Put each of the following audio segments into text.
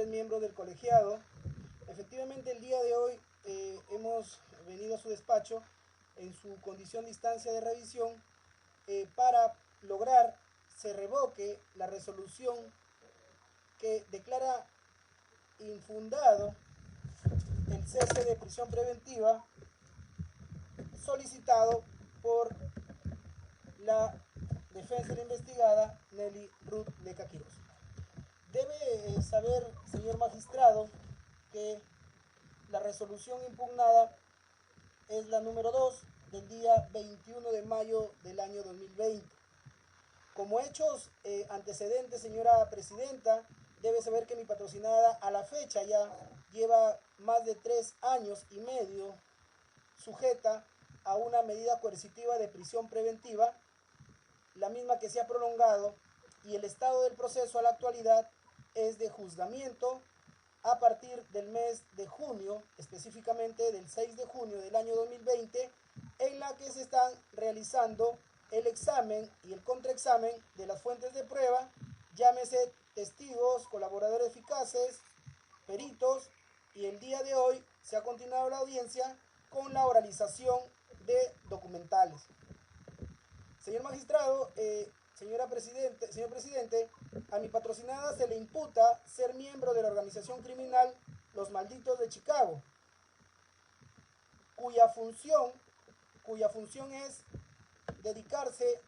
señores miembros del colegiado. Efectivamente, el día de hoy hemos venido a su despacho en su condición de instancia de revisión para lograr se revoque la resolución que declara infundado el cese de prisión preventiva solicitado por la defensa de la investigada Nelly Ruth Leca Quiroz. Debe saber, señor magistrado, que la resolución impugnada es la número 2 del día 21 de mayo del año 2020. Como hechos antecedentes, señora presidenta, debe saber que mi patrocinada a la fecha ya lleva más de 3 años y medio sujeta a una medida coercitiva de prisión preventiva, la misma que se ha prolongado, y el estado del proceso a la actualidad es de juzgamiento a partir del mes de junio, específicamente del 6 de junio del año 2020, en la que se están realizando el examen y el contraexamen de las fuentes de prueba, llámese testigos, colaboradores eficaces, peritos, y el día de hoy se ha continuado la audiencia con la oralización de documentales. Señor magistrado, señor presidente, a mi patrocinada se le imputa ser miembro de la organización criminal Los Malditos de Chicago, cuya función es dedicarse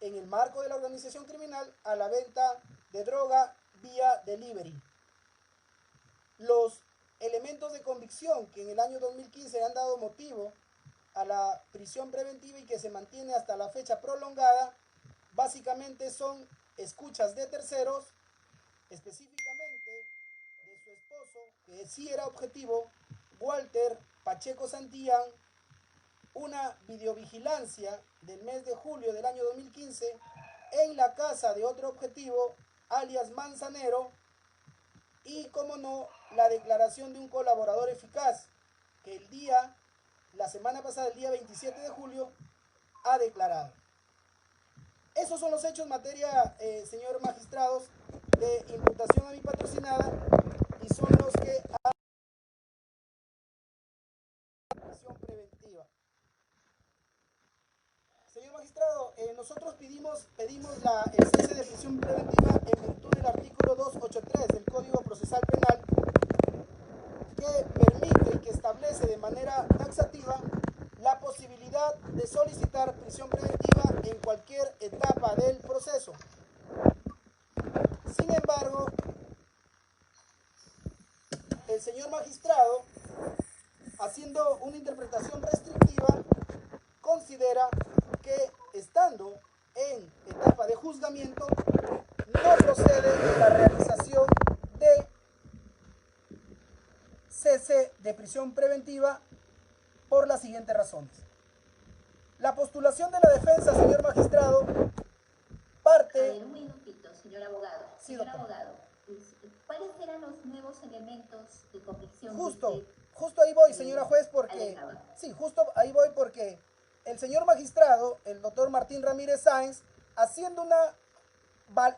en el marco de la organización criminal a la venta de droga vía delivery. Los elementos de convicción que en el año 2015 han dado motivo a la prisión preventiva y que se mantiene hasta la fecha prolongada, básicamente son escuchas de terceros, específicamente de su esposo, que sí era objetivo, Walter Pacheco Santillán, una videovigilancia del mes de julio del año 2015 en la casa de otro objetivo, alias Manzanero, y, como no, la declaración de un colaborador eficaz que la semana pasada, el día 27 de julio, ha declarado. Esos son los hechos en materia, señor magistrados, de imputación a mi patrocinada, y son los que han prisión preventiva. Señor magistrado, nosotros pedimos el cese de prisión preventiva en virtud del artículo 283 del Código Procesal Penal, que permite y que establece de manera taxativa la posibilidad de solicitar prisión preventiva en cualquier etapa del proceso. Sin embargo, el señor magistrado, haciendo una interpretación restrictiva, considera que, estando en etapa de juzgamiento, no procede la realización de cese de prisión preventiva por las siguientes razones. La postulación de la defensa, señor magistrado, parte... A ver, un minutito, señor abogado. Sí, señor doctor. abogado, ¿cuáles eran los nuevos elementos de convicción? Justo ahí voy, señora juez, porque... Sí, justo ahí voy porque el señor magistrado, el doctor Martín Ramírez Sáenz, haciendo una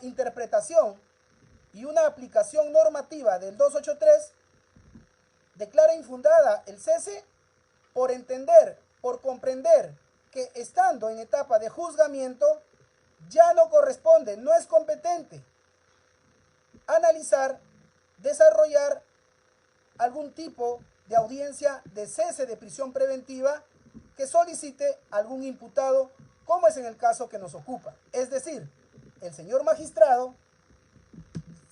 interpretación y una aplicación normativa del 283, declara infundada el cese por comprender que, estando en etapa de juzgamiento, ya no corresponde, no es competente analizar, desarrollar algún tipo de audiencia de cese de prisión preventiva que solicite algún imputado, como es en el caso que nos ocupa. Es decir, el señor magistrado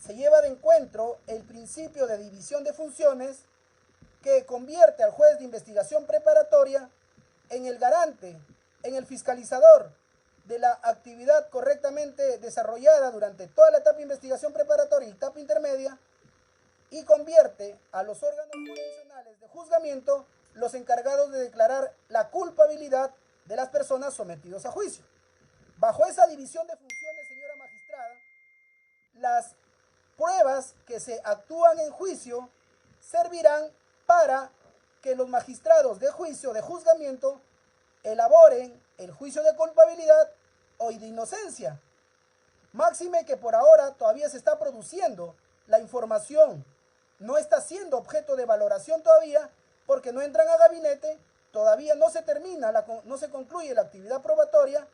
se lleva de encuentro el principio de división de funciones, que convierte al juez de investigación preparatoria en el garante, en el fiscalizador de la actividad correctamente desarrollada durante toda la etapa de investigación preparatoria y etapa intermedia, y convierte a los órganos jurisdiccionales de juzgamiento los encargados de declarar la culpabilidad de las personas sometidas a juicio. Bajo esa división de funciones, señora magistrada, las pruebas que se actúan en juicio servirán para que los magistrados de juicio, de juzgamiento, elaboren el juicio de culpabilidad o de inocencia. Máxime que por ahora todavía se está produciendo la información no está siendo objeto de valoración todavía, porque no entran a gabinete, todavía no se termina, no se concluye la actividad probatoria,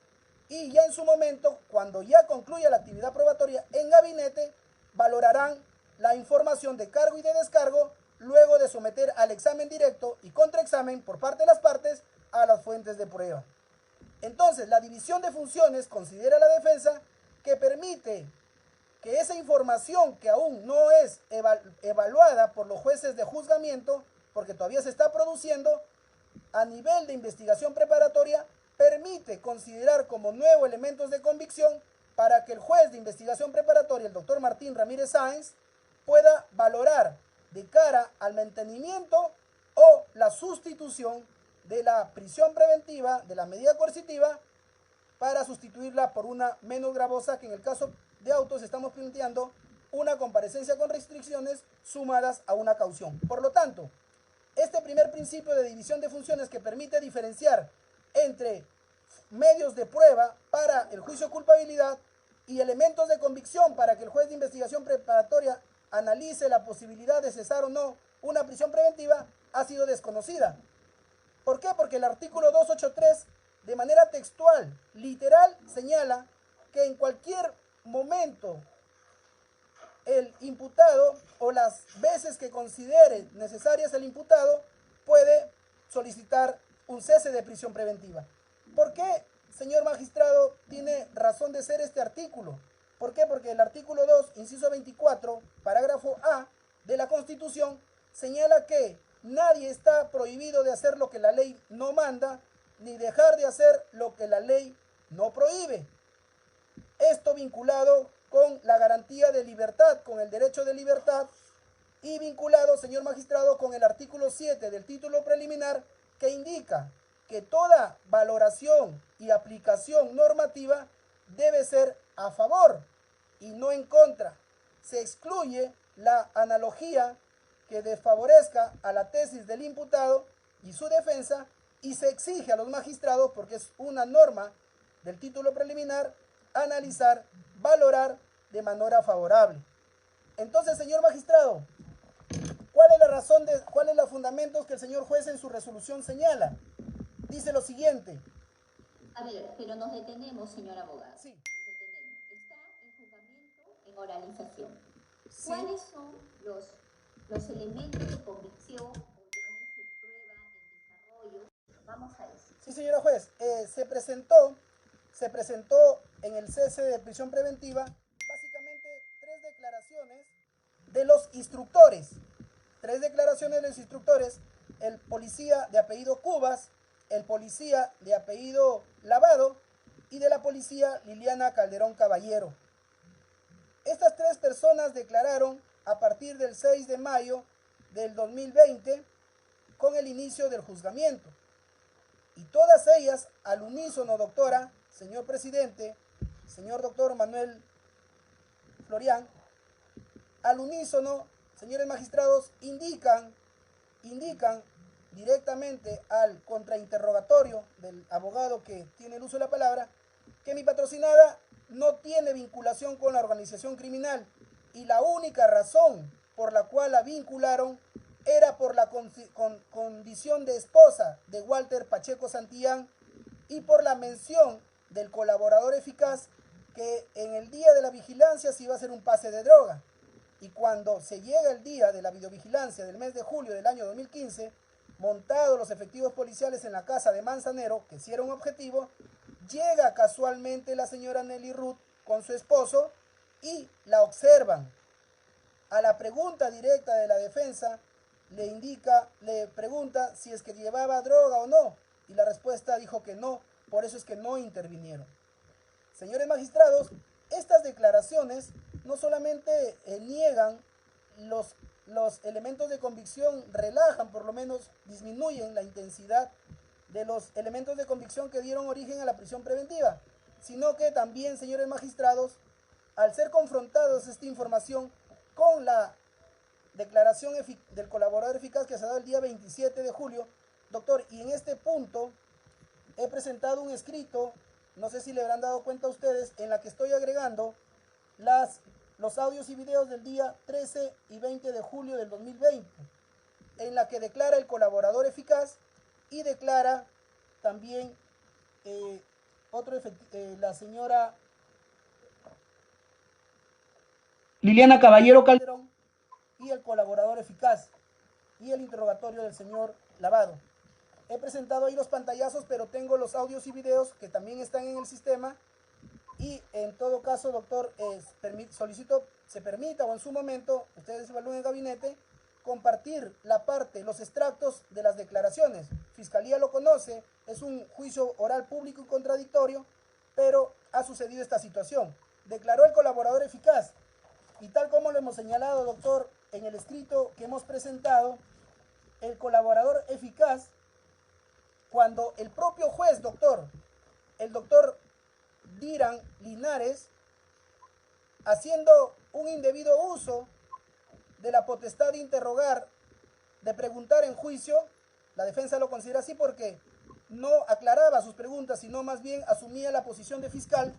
y ya en su momento, cuando ya concluya la actividad probatoria en gabinete, valorarán la información de cargo y de descargo, luego de someter al examen directo y contraexamen por parte de las partes a las fuentes de prueba. Entonces, la división de funciones considera la defensa que permite que esa información que aún no es evaluada por los jueces de juzgamiento, porque todavía se está produciendo, a nivel de investigación preparatoria, permite considerar como nuevos elementos de convicción para que el juez de investigación preparatoria, el doctor Martín Ramírez Sáenz, pueda valorar de cara al mantenimiento o la sustitución de la prisión preventiva, de la medida coercitiva, para sustituirla por una menos gravosa, que en el caso de autos estamos planteando una comparecencia con restricciones sumadas a una caución. Por lo tanto, este primer principio de división de funciones, que permite diferenciar entre medios de prueba para el juicio de culpabilidad y elementos de convicción para que el juez de investigación preparatoria analice la posibilidad de cesar o no una prisión preventiva, ha sido desconocida. ¿Por qué? Porque el artículo 283, de manera textual, literal, señala que en cualquier momento el imputado, o las veces que considere necesarias el imputado, puede solicitar un cese de prisión preventiva. ¿Por qué, señor magistrado, tiene razón de ser este artículo? ¿Por qué? Porque el artículo 2, inciso 24, parágrafo A de la Constitución, señala que nadie está prohibido de hacer lo que la ley no manda, ni dejar de hacer lo que la ley no prohíbe. Esto vinculado con la garantía de libertad, con el derecho de libertad, y vinculado, señor magistrado, con el artículo 7 del título preliminar, que indica que toda valoración y aplicación normativa debe ser a favor y no en contra. Se excluye la analogía que desfavorezca a la tesis del imputado y su defensa, y se exige a los magistrados, porque es una norma del título preliminar, analizar, valorar de manera favorable. Entonces, señor magistrado, ¿cuál es la razón cuál es los fundamentos que el señor juez en su resolución señala? Dice lo siguiente. A ver, pero nos detenemos, señor abogado. Sí. Nos detenemos. Está en juzgamiento, en oralización. Sí. ¿Cuáles son los elementos de convicción, o llámese prueba en desarrollo? Vamos a eso. Sí, señora juez, se presentó en el cese de prisión preventiva básicamente tres declaraciones de los instructores. El policía de apellido Cubas, el policía de apellido Lavado y de la policía Liliana Calderón Caballero. Estas tres personas declararon a partir del 6 de mayo del 2020 con el inicio del juzgamiento. Y todas ellas, al unísono, doctora, señor presidente, señor doctor Manuel Florian, al unísono, señores magistrados, indican directamente al contrainterrogatorio del abogado que tiene el uso de la palabra, que mi patrocinada no tiene vinculación con la organización criminal, y la única razón por la cual la vincularon era por la condición de esposa de Walter Pacheco Santillán, y por la mención del colaborador eficaz, que en el día de la vigilancia se iba a hacer un pase de droga. Y cuando se llega el día de la videovigilancia del mes de julio del año 2015, montados los efectivos policiales en la casa de Manzanero, que sí era un objetivo, llega casualmente la señora Nelly Ruth con su esposo y la observan. A la pregunta directa de la defensa, le pregunta si es que llevaba droga o no, y la respuesta dijo que no, por eso es que no intervinieron. Señores magistrados, estas declaraciones no solamente niegan los elementos de convicción, relajan, por lo menos disminuyen la intensidad de los elementos de convicción que dieron origen a la prisión preventiva, sino que también, señores magistrados, al ser confrontados esta información con la declaración del colaborador eficaz que se ha dado el día 27 de julio, doctor, y en este punto he presentado un escrito, no sé si le habrán dado cuenta a ustedes, en la que estoy agregando las los audios y videos del día 13 y 20 de julio del 2020, en la que declara el colaborador eficaz y declara también la señora Liliana Caballero Calderón y el colaborador eficaz y el interrogatorio del señor Lavado. He presentado ahí los pantallazos, pero tengo los audios y videos que también están en el sistema y en todo caso, doctor, solicito se permita o en su momento, ustedes evalúen en el gabinete, compartir los extractos de las declaraciones. Fiscalía lo conoce, es un juicio oral público y contradictorio, pero ha sucedido esta situación. Declaró el colaborador eficaz y tal como lo hemos señalado, doctor, en el escrito que hemos presentado, el colaborador eficaz, cuando el propio juez, el doctor Diran Linares, haciendo un indebido uso de la potestad de interrogar, de preguntar en juicio, la defensa lo considera así porque no aclaraba sus preguntas, sino más bien asumía la posición de fiscal,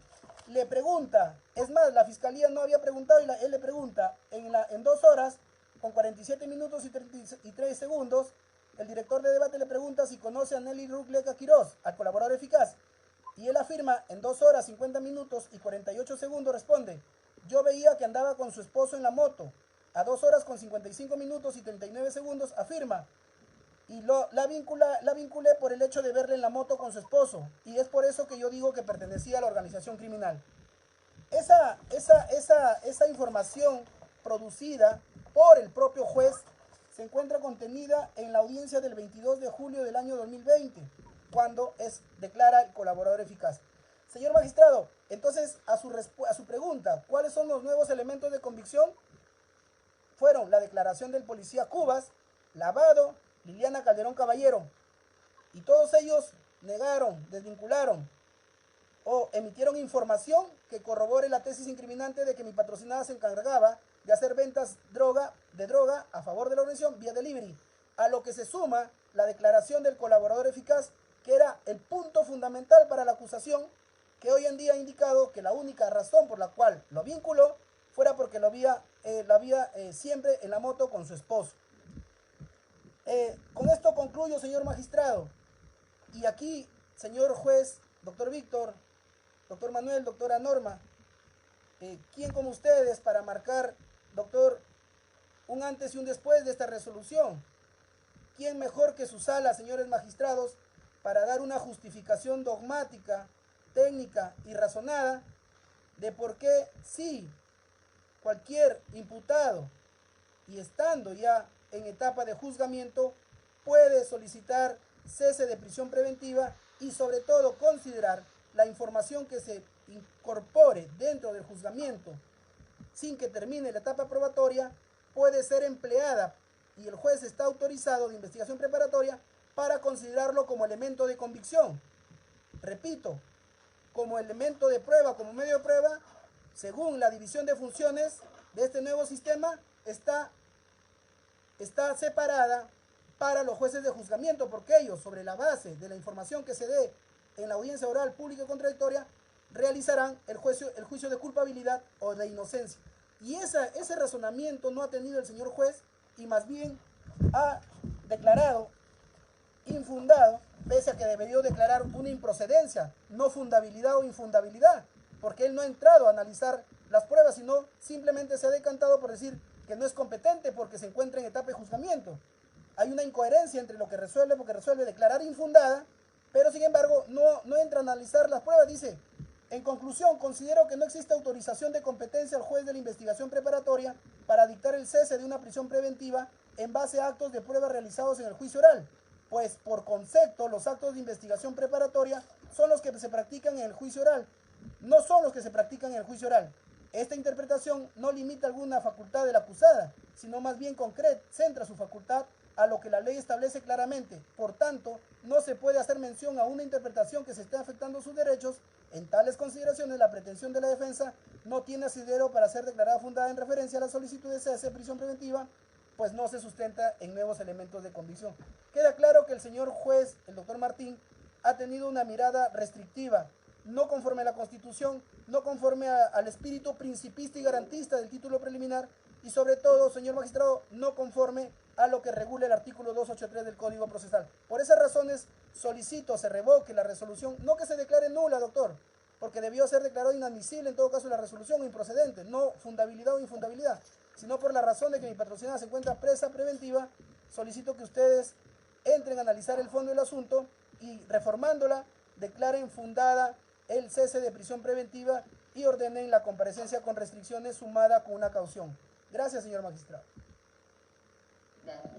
le pregunta, es más, la fiscalía no había preguntado y él le pregunta, en 2 horas, con 47 minutos y 33 segundos, el director de debate le pregunta si conoce a Nelly Ruth Leca Quirós, al colaborador eficaz, y él afirma, en 2 horas, 50 minutos y 48 segundos, responde, yo veía que andaba con su esposo en la moto. A 2 horas con 55 minutos y 39 segundos afirma, y la vinculé por el hecho de verle en la moto con su esposo, y es por eso que yo digo que pertenecía a la organización criminal. Esa información producida por el propio juez se encuentra contenida en la audiencia del 22 de julio del año 2020, cuando declara el colaborador eficaz. Señor magistrado, entonces a su pregunta, ¿cuáles son los nuevos elementos de convicción? Fueron la declaración del policía Cubas, Lavado, Liliana Calderón Caballero, y todos ellos negaron, desvincularon o emitieron información que corrobore la tesis incriminante de que mi patrocinada se encargaba de hacer ventas de droga a favor de la organización vía delivery, a lo que se suma la declaración del colaborador eficaz, que era el punto fundamental para la acusación, que hoy en día ha indicado que la única razón por la cual lo vinculó fuera porque lo había siempre en la moto con su esposo. Con esto concluyo, señor magistrado. Y aquí, señor juez, doctor Víctor, doctor Manuel, doctora Norma, ¿quién como ustedes para marcar, doctor, un antes y un después de esta resolución? ¿Quién mejor que su sala, señores magistrados, para dar una justificación dogmática, técnica y razonada de por qué sí, cualquier imputado y estando ya en etapa de juzgamiento puede solicitar cese de prisión preventiva y sobre todo considerar la información que se incorpore dentro del juzgamiento sin que termine la etapa probatoria puede ser empleada y el juez está autorizado de investigación preparatoria para considerarlo como elemento de convicción. Repito, como elemento de prueba, como medio de prueba, según la división de funciones de este nuevo sistema, está separada para los jueces de juzgamiento, porque ellos, sobre la base de la información que se dé en la audiencia oral pública y contradictoria, realizarán el juicio de culpabilidad o de inocencia. Y ese razonamiento no ha tenido el señor juez y más bien ha declarado infundado, pese a que debería declarar una improcedencia, no fundabilidad o infundabilidad, porque él no ha entrado a analizar las pruebas, sino simplemente se ha decantado por decir que no es competente porque se encuentra en etapa de juzgamiento. Hay una incoherencia entre lo que resuelve, porque resuelve declarar infundada, pero sin embargo no entra a analizar las pruebas. Dice, en conclusión, considero que no existe autorización de competencia al juez de la investigación preparatoria para dictar el cese de una prisión preventiva en base a actos de prueba realizados en el juicio oral, pues por concepto los actos de investigación preparatoria son los que se practican en el juicio oral, no son los que se practican en el juicio oral. Esta interpretación no limita alguna facultad de la acusada, sino más bien centra su facultad a lo que la ley establece claramente. Por tanto, no se puede hacer mención a una interpretación que se esté afectando sus derechos. En tales consideraciones, la pretensión de la defensa no tiene asidero para ser declarada fundada en referencia a la solicitud de cese de prisión preventiva, pues no se sustenta en nuevos elementos de convicción. Queda claro que el señor juez, el doctor Martín, ha tenido una mirada restrictiva no conforme a la Constitución, no conforme al espíritu principista y garantista del título preliminar, y sobre todo, señor magistrado, no conforme a lo que regula el artículo 283 del Código Procesal. Por esas razones solicito se revoque la resolución, no que se declare nula, doctor, porque debió ser declarado inadmisible en todo caso la resolución, improcedente, no fundabilidad o infundabilidad, sino por la razón de que mi patrocinada se encuentra presa preventiva. Solicito que ustedes entren a analizar el fondo del asunto y, reformándola, declaren fundada el cese de prisión preventiva y ordenen la comparecencia con restricciones sumada con una caución. Gracias, señor magistrado. Gracias.